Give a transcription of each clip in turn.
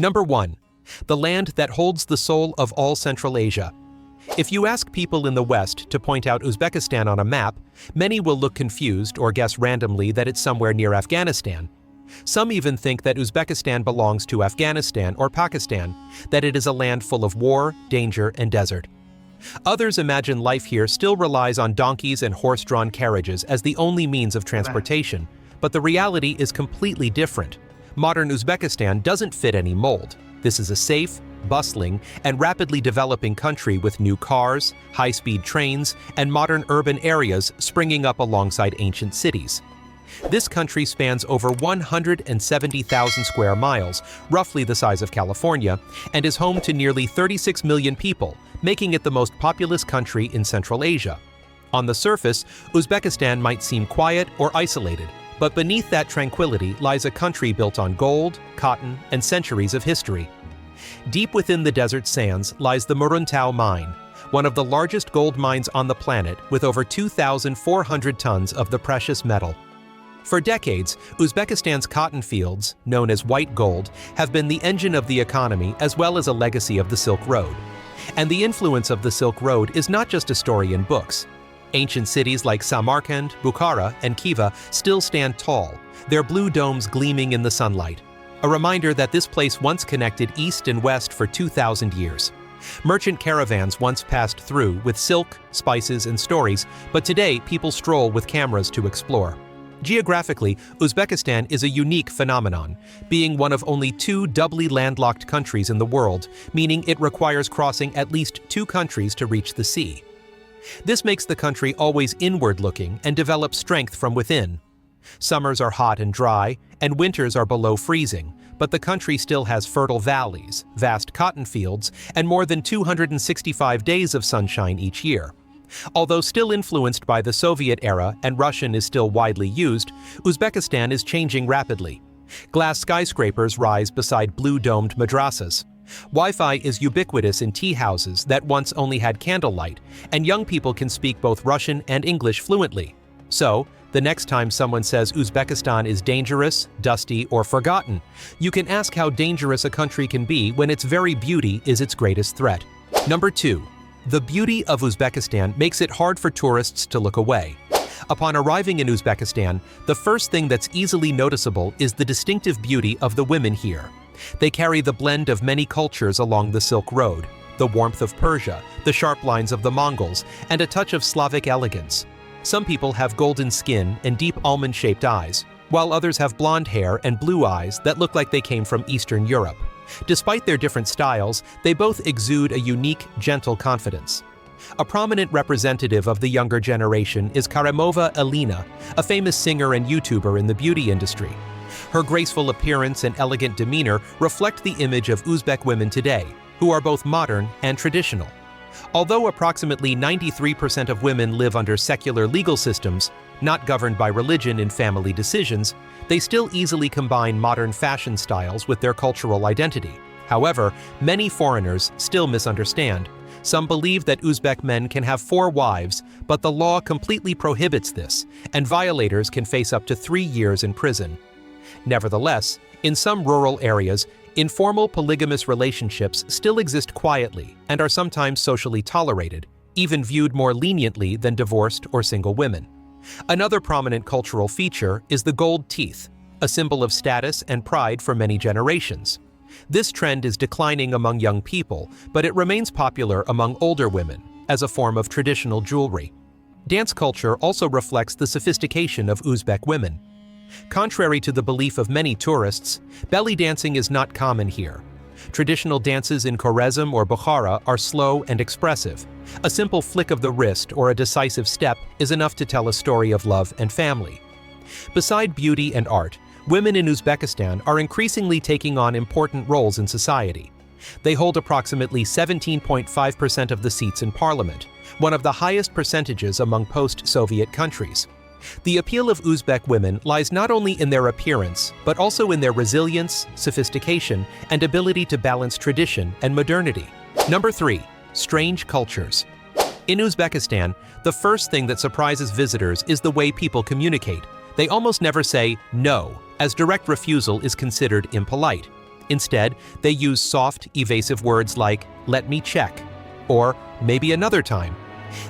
Number 1. The land that holds the soul of all Central Asia. If you ask people in the West to point out Uzbekistan on a map, many will look confused or guess randomly that it's somewhere near Afghanistan. Some even think that Uzbekistan belongs to Afghanistan or Pakistan, that it is a land full of war, danger, and desert. Others imagine life here still relies on donkeys and horse-drawn carriages as the only means of transportation, but the reality is completely different. Modern Uzbekistan doesn't fit any mold. This is a safe, bustling, and rapidly developing country with new cars, high-speed trains, and modern urban areas springing up alongside ancient cities. This country spans over 170,000 square miles, roughly the size of California, and is home to nearly 36 million people, making it the most populous country in Central Asia. On the surface, Uzbekistan might seem quiet or isolated, but beneath that tranquility lies a country built on gold, cotton, and centuries of history. Deep within the desert sands lies the Muruntau mine, one of the largest gold mines on the planet with over 2,400 tons of the precious metal. For decades, Uzbekistan's cotton fields, known as white gold, have been the engine of the economy as well as a legacy of the Silk Road. And the influence of the Silk Road is not just a story in books. Ancient cities like Samarkand, Bukhara, and Khiva still stand tall, their blue domes gleaming in the sunlight. A reminder that this place once connected east and west for 2,000 years. Merchant caravans once passed through with silk, spices, and stories, but today people stroll with cameras to explore. Geographically, Uzbekistan is a unique phenomenon, being one of only 2 doubly landlocked countries in the world, meaning it requires crossing at least 2 countries to reach the sea. This makes the country always inward-looking and develops strength from within. Summers are hot and dry, and winters are below freezing, but the country still has fertile valleys, vast cotton fields, and more than 265 days of sunshine each year. Although still influenced by the Soviet era and Russian is still widely used, Uzbekistan is changing rapidly. Glass skyscrapers rise beside blue-domed madrasas. Wi-Fi is ubiquitous in tea houses that once only had candlelight, and young people can speak both Russian and English fluently. So, the next time someone says Uzbekistan is dangerous, dusty, or forgotten, you can ask how dangerous a country can be when its very beauty is its greatest threat. Number 2. The beauty of Uzbekistan makes it hard for tourists to look away. Upon arriving in Uzbekistan, the first thing that's easily noticeable is the distinctive beauty of the women here. They carry the blend of many cultures along the Silk Road, the warmth of Persia, the sharp lines of the Mongols, and a touch of Slavic elegance. Some people have golden skin and deep almond-shaped eyes, while others have blonde hair and blue eyes that look like they came from Eastern Europe. Despite their different styles, they both exude a unique, gentle confidence. A prominent representative of the younger generation is Karimova Alina, a famous singer and YouTuber in the beauty industry. Her graceful appearance and elegant demeanor reflect the image of Uzbek women today, who are both modern and traditional. Although approximately 93% of women live under secular legal systems, not governed by religion in family decisions, they still easily combine modern fashion styles with their cultural identity. However, many foreigners still misunderstand. Some believe that Uzbek men can have 4 wives, but the law completely prohibits this, and violators can face up to 3 years in prison. Nevertheless, in some rural areas, informal polygamous relationships still exist quietly and are sometimes socially tolerated, even viewed more leniently than divorced or single women. Another prominent cultural feature is the gold teeth, a symbol of status and pride for many generations. This trend is declining among young people, but it remains popular among older women as a form of traditional jewelry. Dance culture also reflects the sophistication of Uzbek women. Contrary to the belief of many tourists, belly dancing is not common here. Traditional dances in Khwarezm or Bukhara are slow and expressive. A simple flick of the wrist or a decisive step is enough to tell a story of love and family. Beside beauty and art, women in Uzbekistan are increasingly taking on important roles in society. They hold approximately 17.5% of the seats in parliament, one of the highest percentages among post-Soviet countries. The appeal of Uzbek women lies not only in their appearance, but also in their resilience, sophistication, and ability to balance tradition and modernity. Number 3. Strange cultures. In Uzbekistan, the first thing that surprises visitors is the way people communicate. They almost never say no, as direct refusal is considered impolite. Instead, they use soft, evasive words like, "let me check," or "maybe another time."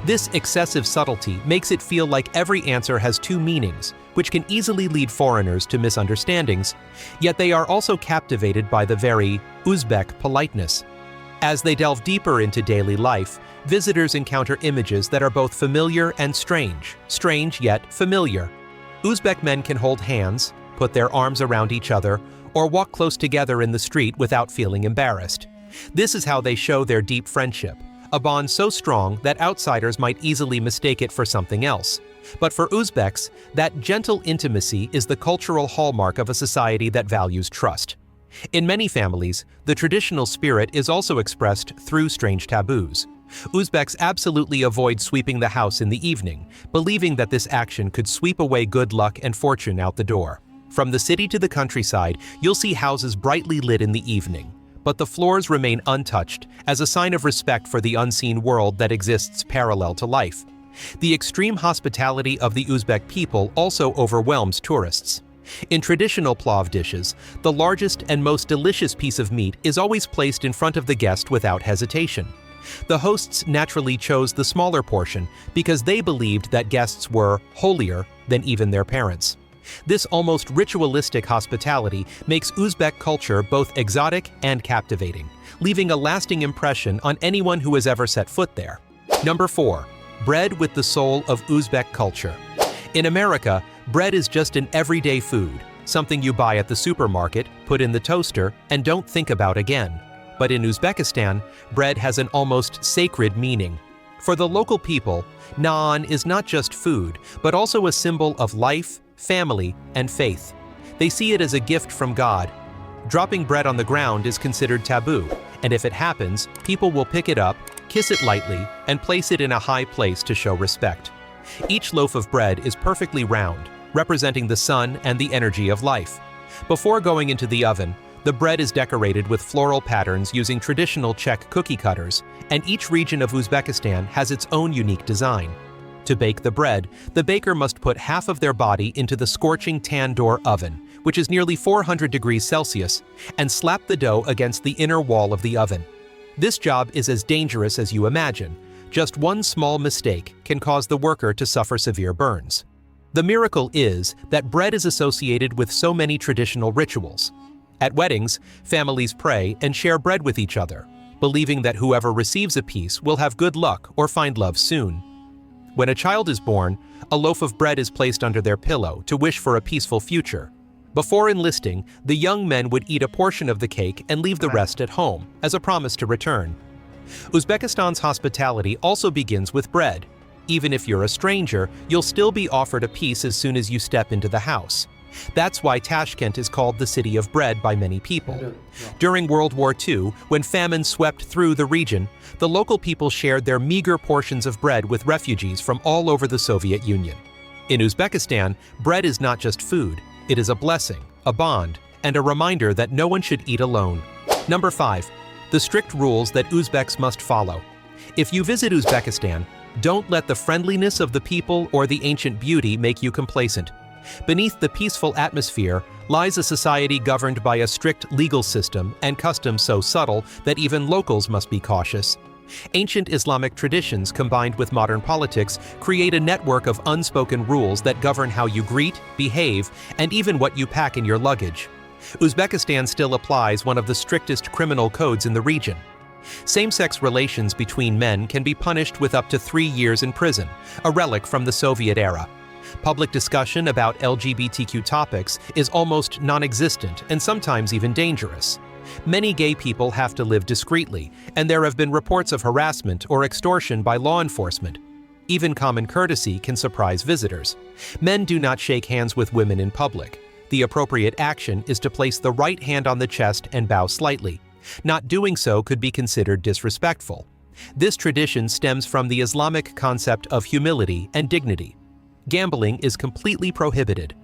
This excessive subtlety makes it feel like every answer has two meanings, which can easily lead foreigners to misunderstandings, yet they are also captivated by the very Uzbek politeness. As they delve deeper into daily life, visitors encounter images that are both familiar and strange yet familiar. Uzbek men can hold hands, put their arms around each other, or walk close together in the street without feeling embarrassed. This is how they show their deep friendship, a bond so strong that outsiders might easily mistake it for something else. But for Uzbeks, that gentle intimacy is the cultural hallmark of a society that values trust. In many families, the traditional spirit is also expressed through strange taboos. Uzbeks absolutely avoid sweeping the house in the evening, believing that this action could sweep away good luck and fortune out the door. From the city to the countryside, you'll see houses brightly lit in the evening, but the floors remain untouched as a sign of respect for the unseen world that exists parallel to life. The extreme hospitality of the Uzbek people also overwhelms tourists. In traditional plov dishes, the largest and most delicious piece of meat is always placed in front of the guest without hesitation. The hosts naturally chose the smaller portion because they believed that guests were holier than even their parents. This almost ritualistic hospitality makes Uzbek culture both exotic and captivating, leaving a lasting impression on anyone who has ever set foot there. Number 4. Bread with the soul of Uzbek culture. In America, bread is just an everyday food, something you buy at the supermarket, put in the toaster, and don't think about again. But in Uzbekistan, bread has an almost sacred meaning. For the local people, naan is not just food, but also a symbol of life, family, and faith. They see it as a gift from God. Dropping bread on the ground is considered taboo, and if it happens, people will pick it up, kiss it lightly, and place it in a high place to show respect. Each loaf of bread is perfectly round, representing the sun and the energy of life. Before going into the oven, the bread is decorated with floral patterns using traditional Czech cookie cutters, and each region of Uzbekistan has its own unique design. To bake the bread, the baker must put half of their body into the scorching tandoor oven, which is nearly 400 degrees Celsius, and slap the dough against the inner wall of the oven. This job is as dangerous as you imagine. Just one small mistake can cause the worker to suffer severe burns. The miracle is that bread is associated with so many traditional rituals. At weddings, families pray and share bread with each other, believing that whoever receives a piece will have good luck or find love soon. When a child is born, a loaf of bread is placed under their pillow to wish for a peaceful future. Before enlisting, the young men would eat a portion of the cake and leave the rest at home, as a promise to return. Uzbekistan's hospitality also begins with bread. Even if you're a stranger, you'll still be offered a piece as soon as you step into the house. That's why Tashkent is called the City of Bread by many people. During World War II, when famine swept through the region, the local people shared their meager portions of bread with refugees from all over the Soviet Union. In Uzbekistan, bread is not just food, it is a blessing, a bond, and a reminder that no one should eat alone. Number 5. The strict rules that Uzbeks must follow. If you visit Uzbekistan, don't let the friendliness of the people or the ancient beauty make you complacent. Beneath the peaceful atmosphere lies a society governed by a strict legal system and customs so subtle that even locals must be cautious. Ancient Islamic traditions combined with modern politics create a network of unspoken rules that govern how you greet, behave, and even what you pack in your luggage. Uzbekistan still applies one of the strictest criminal codes in the region. Same-sex relations between men can be punished with up to 3 years in prison, a relic from the Soviet era. Public discussion about LGBTQ topics is almost non-existent and sometimes even dangerous. Many gay people have to live discreetly, and there have been reports of harassment or extortion by law enforcement. Even common courtesy can surprise visitors. Men do not shake hands with women in public. The appropriate action is to place the right hand on the chest and bow slightly. Not doing so could be considered disrespectful. This tradition stems from the Islamic concept of humility and dignity. Gambling is completely prohibited.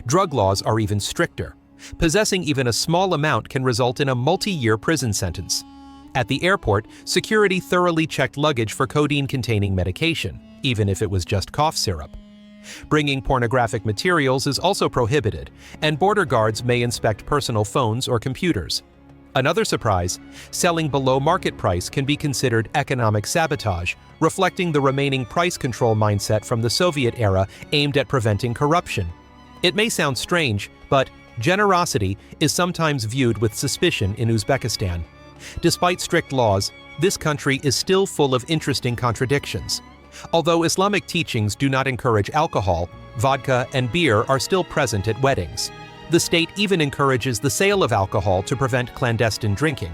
Drug laws are even stricter. Possessing even a small amount can result in a multi-year prison sentence. At the airport, security thoroughly checked luggage for codeine-containing medication, even if it was just cough syrup. Bringing pornographic materials is also prohibited, and border guards may inspect personal phones or computers. Another surprise, selling below market price can be considered economic sabotage, reflecting the remaining price control mindset from the Soviet era aimed at preventing corruption. It may sound strange, but generosity is sometimes viewed with suspicion in Uzbekistan. Despite strict laws, this country is still full of interesting contradictions. Although Islamic teachings do not encourage alcohol, vodka and beer are still present at weddings. The state even encourages the sale of alcohol to prevent clandestine drinking.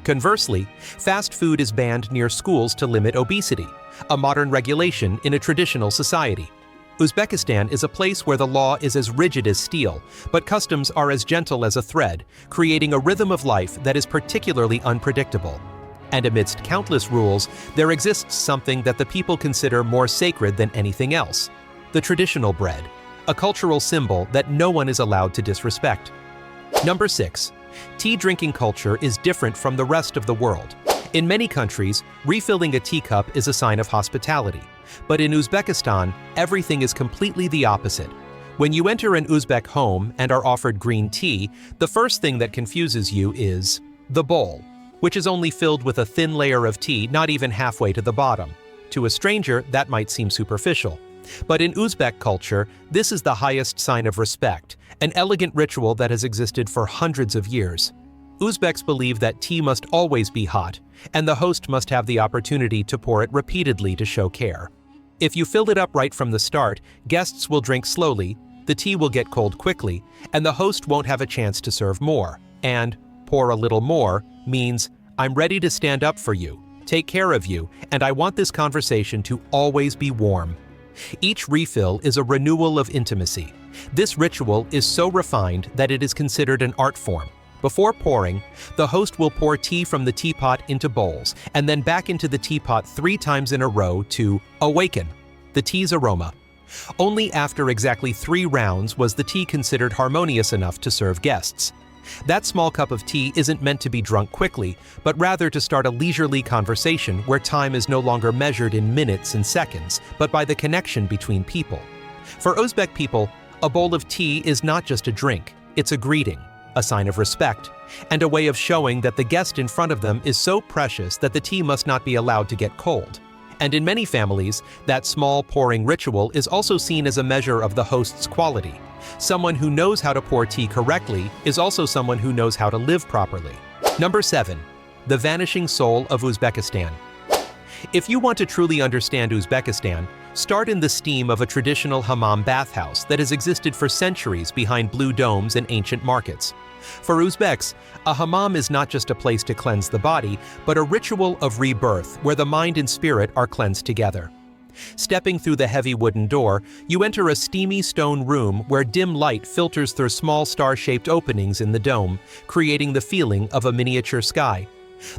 Conversely, fast food is banned near schools to limit obesity, a modern regulation in a traditional society. Uzbekistan is a place where the law is as rigid as steel, but customs are as gentle as a thread, creating a rhythm of life that is particularly unpredictable. And amidst countless rules, there exists something that the people consider more sacred than anything else: the traditional bread, a cultural symbol that no one is allowed to disrespect. Number 6. Tea drinking culture is different from the rest of the world. In many countries, refilling a teacup is a sign of hospitality. But in Uzbekistan, everything is completely the opposite. When you enter an Uzbek home and are offered green tea, the first thing that confuses you is the bowl, which is only filled with a thin layer of tea not even halfway to the bottom. To a stranger, that might seem superficial. But in Uzbek culture, this is the highest sign of respect, an elegant ritual that has existed for hundreds of years. Uzbeks believe that tea must always be hot, and the host must have the opportunity to pour it repeatedly to show care. If you fill it up right from the start, guests will drink slowly, the tea will get cold quickly, and the host won't have a chance to serve more. And pour a little more means, I'm ready to stand up for you, take care of you, and I want this conversation to always be warm. Each refill is a renewal of intimacy. This ritual is so refined that it is considered an art form. Before pouring, the host will pour tea from the teapot into bowls and then back into the teapot 3 times in a row to awaken the tea's aroma. Only after exactly 3 rounds was the tea considered harmonious enough to serve guests. That small cup of tea isn't meant to be drunk quickly, but rather to start a leisurely conversation where time is no longer measured in minutes and seconds, but by the connection between people. For Uzbek people, a bowl of tea is not just a drink, it's a greeting, a sign of respect, and a way of showing that the guest in front of them is so precious that the tea must not be allowed to get cold. And in many families, that small pouring ritual is also seen as a measure of the host's quality. Someone who knows how to pour tea correctly is also someone who knows how to live properly. Number 7. The vanishing soul of Uzbekistan. If you want to truly understand Uzbekistan, start in the steam of a traditional hammam bathhouse that has existed for centuries behind blue domes and ancient markets. For Uzbeks, a hammam is not just a place to cleanse the body, but a ritual of rebirth where the mind and spirit are cleansed together. Stepping through the heavy wooden door, you enter a steamy stone room where dim light filters through small star-shaped openings in the dome, creating the feeling of a miniature sky.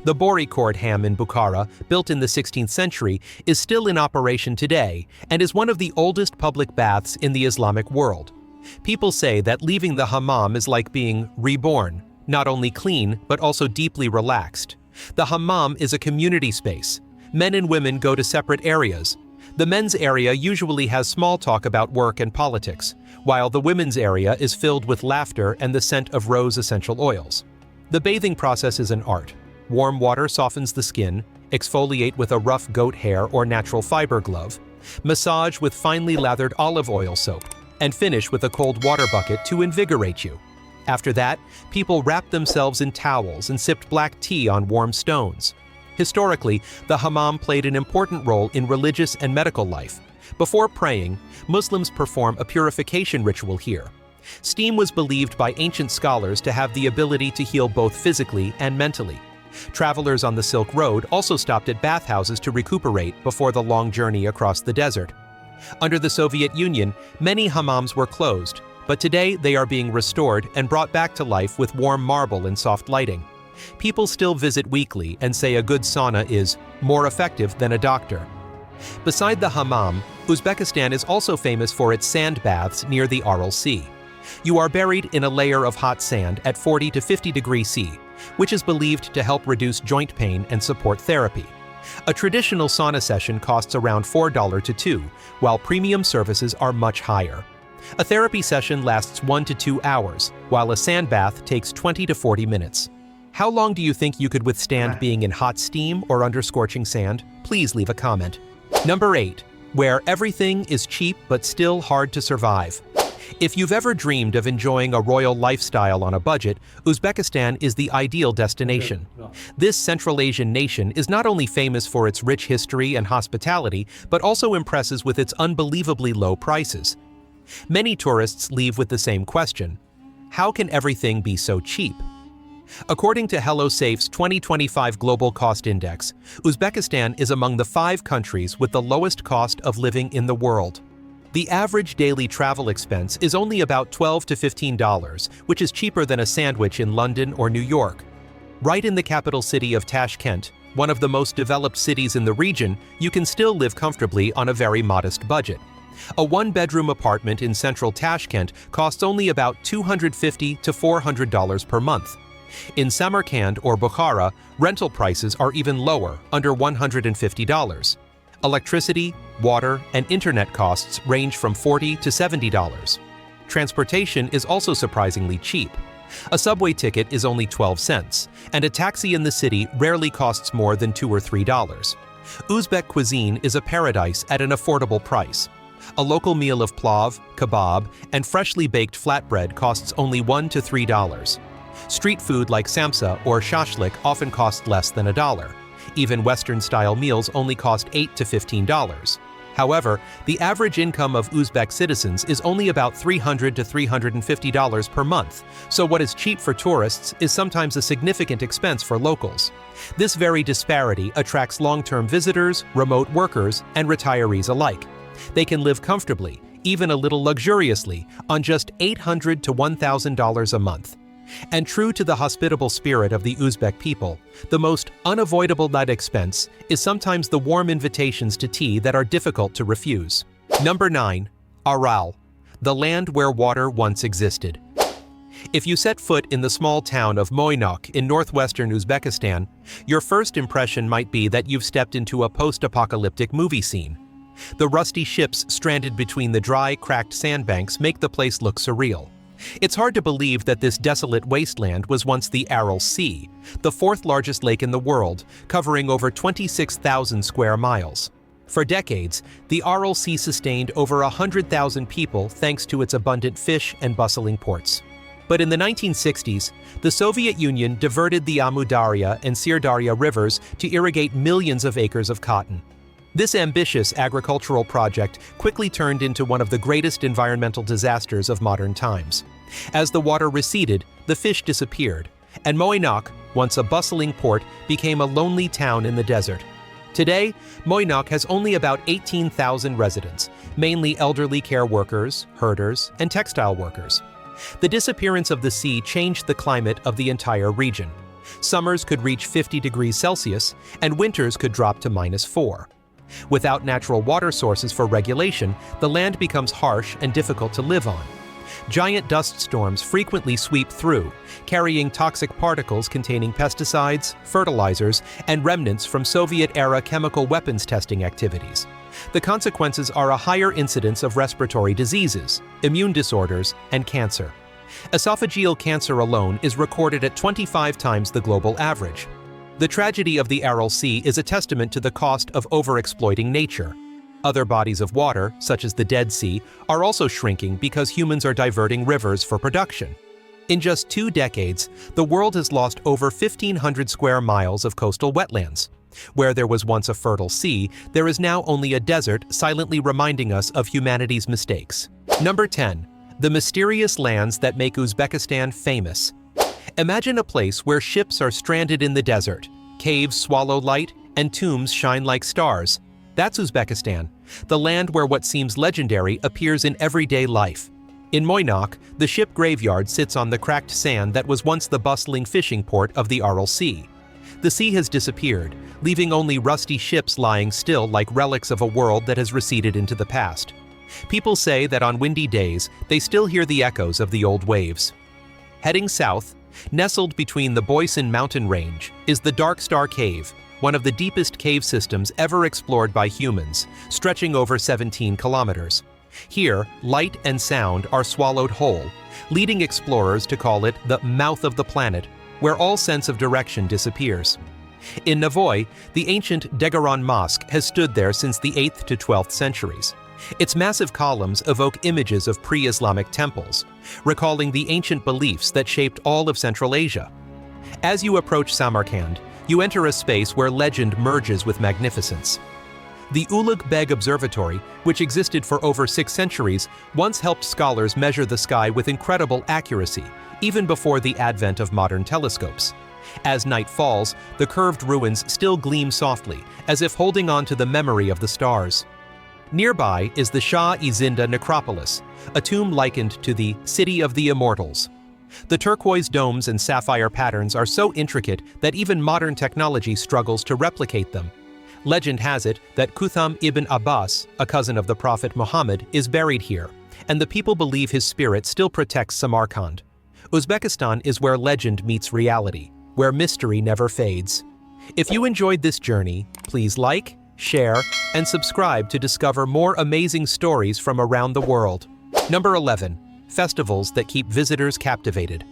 The Bori-cord ham in Bukhara, built in the 16th century, is still in operation today and is one of the oldest public baths in the Islamic world. People say that leaving the hammam is like being reborn, not only clean but also deeply relaxed. The hammam is a community space. Men and women go to separate areas. The men's area usually has small talk about work and politics, while the women's area is filled with laughter and the scent of rose essential oils. The bathing process is an art. Warm water softens the skin, exfoliate with a rough goat hair or natural fiber glove, massage with finely lathered olive oil soap, and finish with a cold water bucket to invigorate you. After that, people wrapped themselves in towels and sipped black tea on warm stones. Historically, the hammam played an important role in religious and medical life. Before praying, Muslims perform a purification ritual here. Steam was believed by ancient scholars to have the ability to heal both physically and mentally. Travelers on the Silk Road also stopped at bathhouses to recuperate before the long journey across the desert. Under the Soviet Union, many hammams were closed, but today they are being restored and brought back to life with warm marble and soft lighting. People still visit weekly and say a good sauna is more effective than a doctor. Beside the hammam, Uzbekistan is also famous for its sand baths near the Aral Sea. You are buried in a layer of hot sand at 40 to 50 degrees C, which is believed to help reduce joint pain and support therapy. A traditional sauna session costs around $4 to $2, while premium services are much higher. A therapy session lasts 1 to 2 hours, while a sand bath takes 20 to 40 minutes. How long do you think you could withstand being in hot steam or under scorching sand? Please leave a comment. Number 8. Where everything is cheap but still hard to survive. If you've ever dreamed of enjoying a royal lifestyle on a budget, Uzbekistan is the ideal destination. This Central Asian nation is not only famous for its rich history and hospitality, but also impresses with its unbelievably low prices. Many tourists leave with the same question: how can everything be so cheap? According to HelloSafe's 2025 Global Cost Index, Uzbekistan is among the 5 countries with the lowest cost of living in the world. The average daily travel expense is only about $12 to $15, which is cheaper than a sandwich in London or New York. Right in the capital city of Tashkent, one of the most developed cities in the region, you can still live comfortably on a very modest budget. A 1-bedroom apartment in central Tashkent costs only about $250 to $400 per month. In Samarkand or Bukhara, rental prices are even lower, under $150. Electricity, water, and internet costs range from $40 to $70. Transportation is also surprisingly cheap. A subway ticket is only 12 cents, and a taxi in the city rarely costs more than $2 or $3. Uzbek cuisine is a paradise at an affordable price. A local meal of plav, kebab, and freshly baked flatbread costs only $1 to $3. Street food like samsa or shashlik often cost less than $1. Even Western-style meals only cost $8 to $15. However, the average income of Uzbek citizens is only about $300 to $350 per month, so what is cheap for tourists is sometimes a significant expense for locals. This very disparity attracts long-term visitors, remote workers, and retirees alike. They can live comfortably, even a little luxuriously, on just $800 to $1,000 a month. And true to the hospitable spirit of the Uzbek people, the most unavoidable net expense is sometimes the warm invitations to tea that are difficult to refuse. Number 9. Aral, the land where water once existed. If you set foot in the small town of Moynok in northwestern Uzbekistan, your first impression might be that you've stepped into a post-apocalyptic movie scene. The rusty ships stranded between the dry, cracked sandbanks make the place look surreal. It's hard to believe that this desolate wasteland was once the Aral Sea, the 4th largest lake in the world, covering over 26,000 square miles. For decades, the Aral Sea sustained over 100,000 people thanks to its abundant fish and bustling ports. But in the 1960s, the Soviet Union diverted the Amudarya and Sirdarya rivers to irrigate millions of acres of cotton. This ambitious agricultural project quickly turned into one of the greatest environmental disasters of modern times. As the water receded, the fish disappeared, and Moynok, once a bustling port, became a lonely town in the desert. Today, Moynok has only about 18,000 residents, mainly elderly care workers, herders, and textile workers. The disappearance of the sea changed the climate of the entire region. Summers could reach 50 degrees Celsius, and winters could drop to -4. Without natural water sources for regulation, the land becomes harsh and difficult to live on. Giant dust storms frequently sweep through, carrying toxic particles containing pesticides, fertilizers, and remnants from Soviet-era chemical weapons testing activities. The consequences are a higher incidence of respiratory diseases, immune disorders, and cancer. Esophageal cancer alone is recorded at 25 times the global average. The tragedy of the Aral Sea is a testament to the cost of overexploiting nature. Other bodies of water, such as the Dead Sea, are also shrinking because humans are diverting rivers for production. In just 2 decades, the world has lost over 1,500 square miles of coastal wetlands. Where there was once a fertile sea, there is now only a desert silently reminding us of humanity's mistakes. Number 10. The mysterious lands that make Uzbekistan famous. Imagine a place where ships are stranded in the desert, caves swallow light, and tombs shine like stars. That's Uzbekistan, the land where what seems legendary appears in everyday life. In Moynok, the ship graveyard sits on the cracked sand that was once the bustling fishing port of the Aral Sea. The sea has disappeared, leaving only rusty ships lying still like relics of a world that has receded into the past. People say that on windy days, they still hear the echoes of the old waves. Heading south, nestled between the Boysen mountain range, is the Dark Star Cave, one of the deepest cave systems ever explored by humans, stretching over 17 kilometers. Here, light and sound are swallowed whole, leading explorers to call it the mouth of the planet, where all sense of direction disappears. In Navoy, the ancient Degaron Mosque has stood there since the 8th to 12th centuries. Its massive columns evoke images of pre-Islamic temples, recalling the ancient beliefs that shaped all of Central Asia. As you approach Samarkand, you enter a space where legend merges with magnificence. The UZBEK Observatory, which existed for over 6 centuries, once helped scholars measure the sky with incredible accuracy, even before the advent of modern telescopes. As night falls, the curved ruins still gleam softly, as if holding on to the memory of the stars. Nearby is the Shah-e-Zinda necropolis, a tomb likened to the City of the Immortals. The turquoise domes and sapphire patterns are so intricate that even modern technology struggles to replicate them. Legend has it that Qutham ibn Abbas, a cousin of the Prophet Muhammad, is buried here, and the people believe his spirit still protects Samarkand. Uzbekistan is where legend meets reality, where mystery never fades. If you enjoyed this journey, please like, share, and subscribe to discover more amazing stories from around the world. Number 11. Festivals that keep visitors captivated.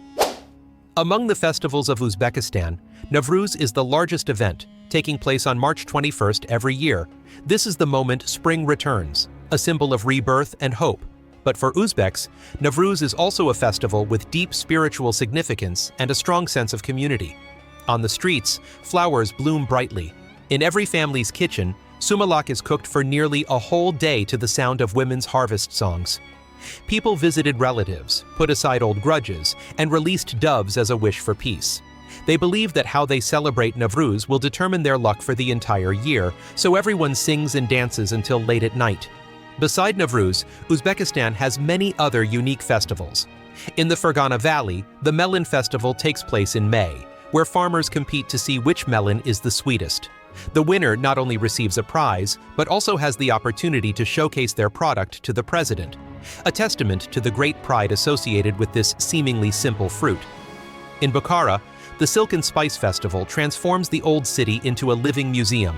Among the festivals of Uzbekistan, Nowruz is the largest event, taking place on March 21st every year. This is the moment spring returns, a symbol of rebirth and hope. But for Uzbeks, Nowruz is also a festival with deep spiritual significance and a strong sense of community. On the streets, flowers bloom brightly. In every family's kitchen, sumalak is cooked for nearly a whole day to the sound of women's harvest songs. People visited relatives, put aside old grudges, and released doves as a wish for peace. They believe that how they celebrate Nowruz will determine their luck for the entire year, so everyone sings and dances until late at night. Beside Nowruz, Uzbekistan has many other unique festivals. In the Fergana Valley, the Melon Festival takes place in May, where farmers compete to see which melon is the sweetest. The winner not only receives a prize, but also has the opportunity to showcase their product to the president, a testament to the great pride associated with this seemingly simple fruit. In Bukhara, the Silk and Spice Festival transforms the old city into a living museum.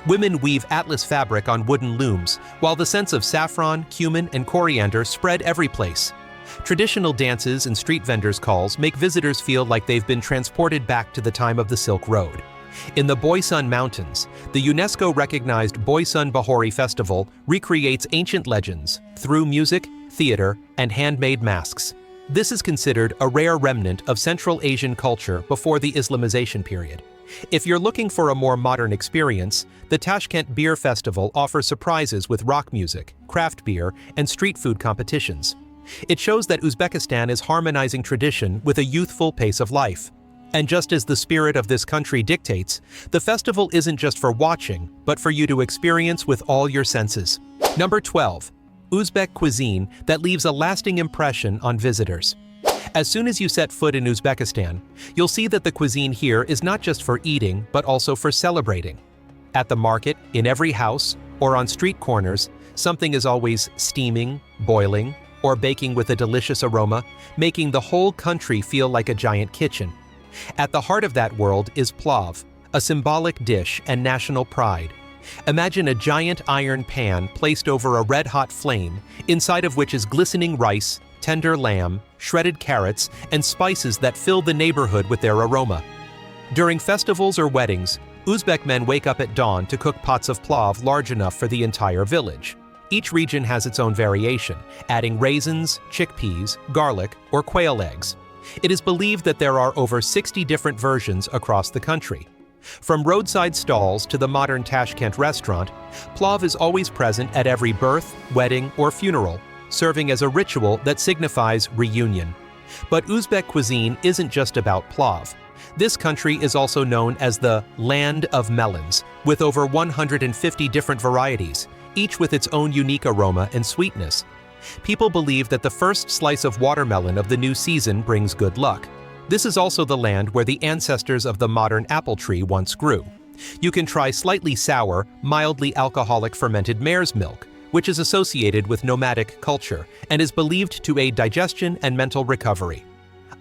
Women weave atlas fabric on wooden looms, while the scents of saffron, cumin, and coriander spread every place. Traditional dances and street vendors' calls make visitors feel like they've been transported back to the time of the Silk Road. In the Boysun Mountains, the UNESCO-recognized Boysun Bahori Festival recreates ancient legends through music, theater, and handmade masks. This is considered a rare remnant of Central Asian culture before the Islamization period. If you're looking for a more modern experience, the Tashkent Beer Festival offers surprises with rock music, craft beer, and street food competitions. It shows that Uzbekistan is harmonizing tradition with a youthful pace of life. And just as the spirit of this country dictates, the festival isn't just for watching, but for you to experience with all your senses. Number 12. Uzbek cuisine that leaves a lasting impression on visitors. As soon as you set foot in Uzbekistan, you'll see that the cuisine here is not just for eating, but also for celebrating. At the market, in every house, or on street corners, something is always steaming, boiling, or baking with a delicious aroma, making the whole country feel like a giant kitchen. At the heart of that world is plav, a symbolic dish and national pride. Imagine a giant iron pan placed over a red-hot flame, inside of which is glistening rice, tender lamb, shredded carrots, and spices that fill the neighborhood with their aroma. During festivals or weddings, Uzbek men wake up at dawn to cook pots of plav large enough for the entire village. Each region has its own variation, adding raisins, chickpeas, garlic, or quail eggs. It is believed that there are over 60 different versions across the country. From roadside stalls to the modern Tashkent restaurant, plav is always present at every birth, wedding, or funeral, serving as a ritual that signifies reunion. But Uzbek cuisine isn't just about plav. This country is also known as the Land of Melons, with over 150 different varieties, each with its own unique aroma and sweetness. People believe that the first slice of watermelon of the new season brings good luck. This is also the land where the ancestors of the modern apple tree once grew. You can try slightly sour, mildly alcoholic fermented mare's milk, which is associated with nomadic culture and is believed to aid digestion and mental recovery.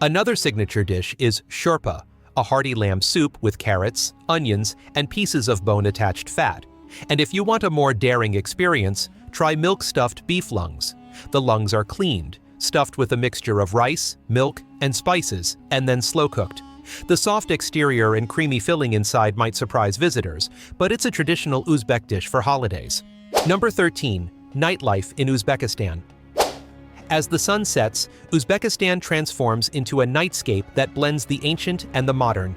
Another signature dish is shorpa, a hearty lamb soup with carrots, onions, and pieces of bone-attached fat. And if you want a more daring experience, try milk-stuffed beef lungs. The lungs are cleaned, stuffed with a mixture of rice, milk, and spices, and then slow-cooked. The soft exterior and creamy filling inside might surprise visitors, but it's a traditional Uzbek dish for holidays. Number 13. Nightlife in Uzbekistan. As the sun sets, Uzbekistan transforms into a nightscape that blends the ancient and the modern.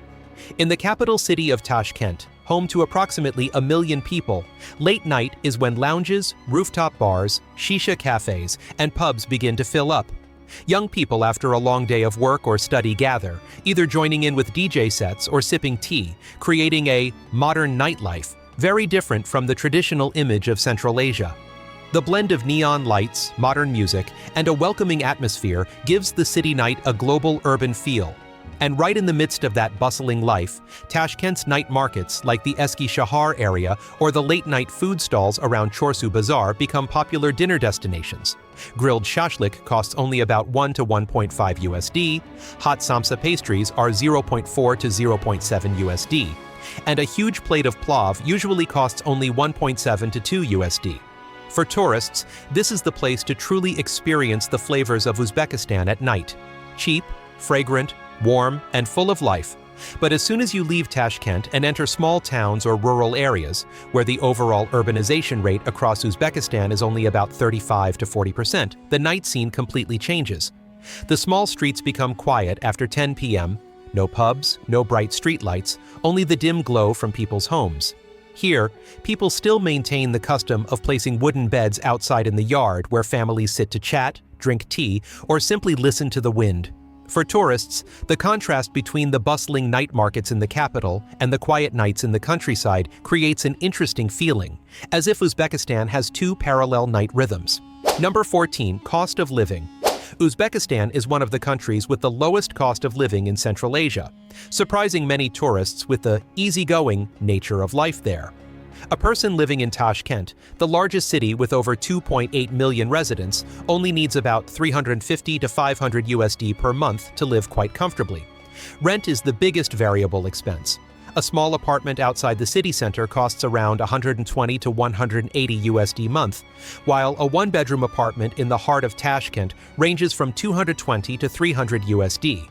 In the capital city of Tashkent, home to approximately 1 million people, late night is when lounges, rooftop bars, shisha cafes, and pubs begin to fill up. Young people after a long day of work or study gather, either joining in with DJ sets or sipping tea, creating a modern nightlife, very different from the traditional image of Central Asia. The blend of neon lights, modern music, and a welcoming atmosphere gives the city night a global urban feel. And right in the midst of that bustling life, Tashkent's night markets like the Eski Shahar area or the late-night food stalls around Chorsu Bazaar become popular dinner destinations. Grilled shashlik costs only about 1 to 1.5 USD, hot samsa pastries are 0.4 to 0.7 USD, and a huge plate of plav usually costs only 1.7 to 2 USD. For tourists, this is the place to truly experience the flavors of Uzbekistan at night. Cheap, fragrant, warm, and full of life. But as soon as you leave Tashkent and enter small towns or rural areas, where the overall urbanization rate across Uzbekistan is only about 35 to 40%, the night scene completely changes. The small streets become quiet after 10 p.m., no pubs, no bright streetlights, only the dim glow from people's homes. Here, people still maintain the custom of placing wooden beds outside in the yard where families sit to chat, drink tea, or simply listen to the wind. For tourists, the contrast between the bustling night markets in the capital and the quiet nights in the countryside creates an interesting feeling, as if Uzbekistan has two parallel night rhythms. Number 14. Cost of living. Uzbekistan is one of the countries with the lowest cost of living in Central Asia, surprising many tourists with the easygoing nature of life there. A person living in Tashkent, the largest city with over 2.8 million residents, only needs about 350 to 500 USD per month to live quite comfortably. Rent is the biggest variable expense. A small apartment outside the city center costs around 120 to 180 USD a month, while a one-bedroom apartment in the heart of Tashkent ranges from 220 to 300 USD.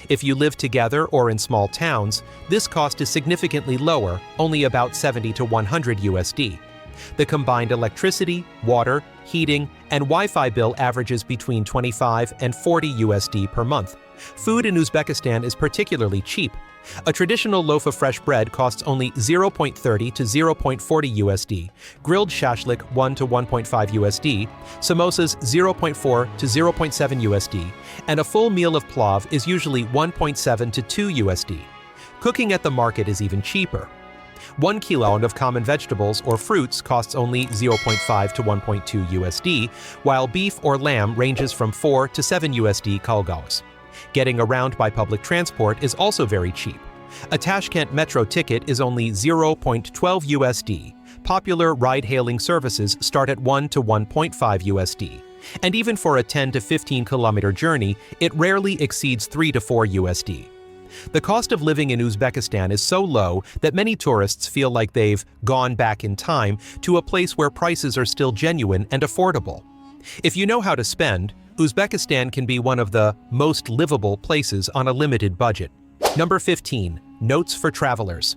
If you live together or in small towns, this cost is significantly lower, only about 70 to 100 USD. The combined electricity, water, heating, and Wi-Fi bill averages between 25 and 40 USD per month. Food in Uzbekistan is particularly cheap. A traditional loaf of fresh bread costs only 0.30 to 0.40 USD, grilled shashlik 1 to 1.5 USD, samosas 0.4 to 0.7 USD, and a full meal of plav is usually 1.7 to 2 USD. Cooking at the market is even cheaper. 1 kilo of common vegetables or fruits costs only 0.5 to 1.2 USD, while beef or lamb ranges from 4 to 7 USD kalgaus. Getting around by public transport is also very cheap. A Tashkent metro ticket is only 0.12 USD. Popular ride-hailing services start at 1 to 1.5 USD. And even for a 10 to 15 kilometer journey, it rarely exceeds 3 to 4 USD. The cost of living in Uzbekistan is so low that many tourists feel like they've gone back in time to a place where prices are still genuine and affordable. If you know how to spend, Uzbekistan can be one of the most livable places on a limited budget. Number 15. Notes for travelers.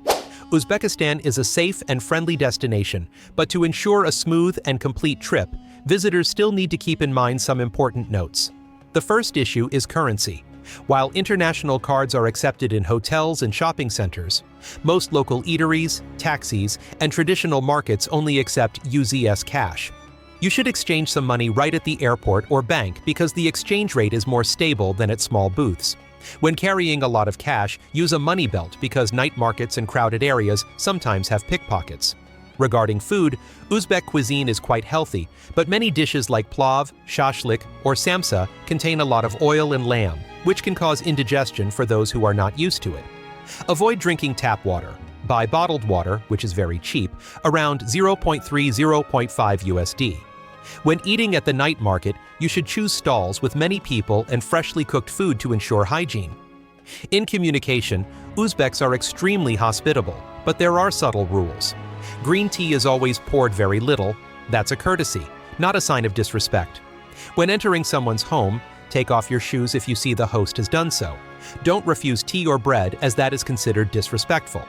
Uzbekistan is a safe and friendly destination, but to ensure a smooth and complete trip, visitors still need to keep in mind some important notes. The first issue is currency. While international cards are accepted in hotels and shopping centers, most local eateries, taxis, and traditional markets only accept UZS cash. You should exchange some money right at the airport or bank because the exchange rate is more stable than at small booths. When carrying a lot of cash, use a money belt because night markets and crowded areas sometimes have pickpockets. Regarding food, Uzbek cuisine is quite healthy, but many dishes like plav, shashlik, or samsa contain a lot of oil and lamb, which can cause indigestion for those who are not used to it. Avoid drinking tap water. Buy bottled water, which is very cheap, around 0.3–0.5 USD. When eating at the night market, you should choose stalls with many people and freshly cooked food to ensure hygiene. In communication, Uzbeks are extremely hospitable, but there are subtle rules. Green tea is always poured very little. That's a courtesy, not a sign of disrespect. When entering someone's home, take off your shoes if you see the host has done so. Don't refuse tea or bread, as that is considered disrespectful.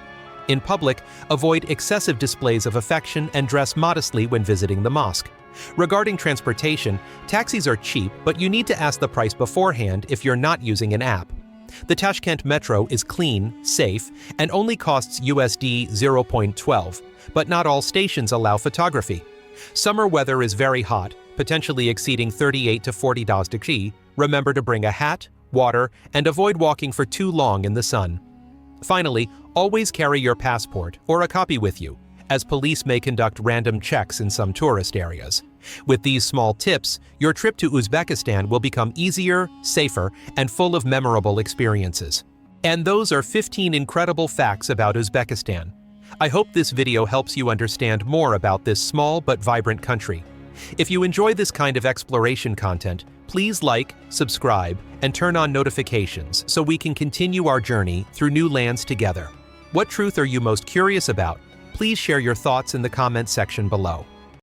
In public, avoid excessive displays of affection and dress modestly when visiting the mosque. Regarding transportation, taxis are cheap, but you need to ask the price beforehand if you're not using an app. The Tashkent Metro is clean, safe, and only costs USD 0.12, but not all stations allow photography. Summer weather is very hot, potentially exceeding 38 to 40 degrees. Remember to bring a hat, water, and avoid walking for too long in the sun. Finally, always carry your passport or a copy with you, as police may conduct random checks in some tourist areas. With these small tips, your trip to Uzbekistan will become easier, safer, and full of memorable experiences. And those are 15 incredible facts about Uzbekistan. I hope this video helps you understand more about this small but vibrant country. If you enjoy this kind of exploration content, please like, subscribe, and turn on notifications so we can continue our journey through new lands together. What truth are you most curious about? Please share your thoughts in the comments section below.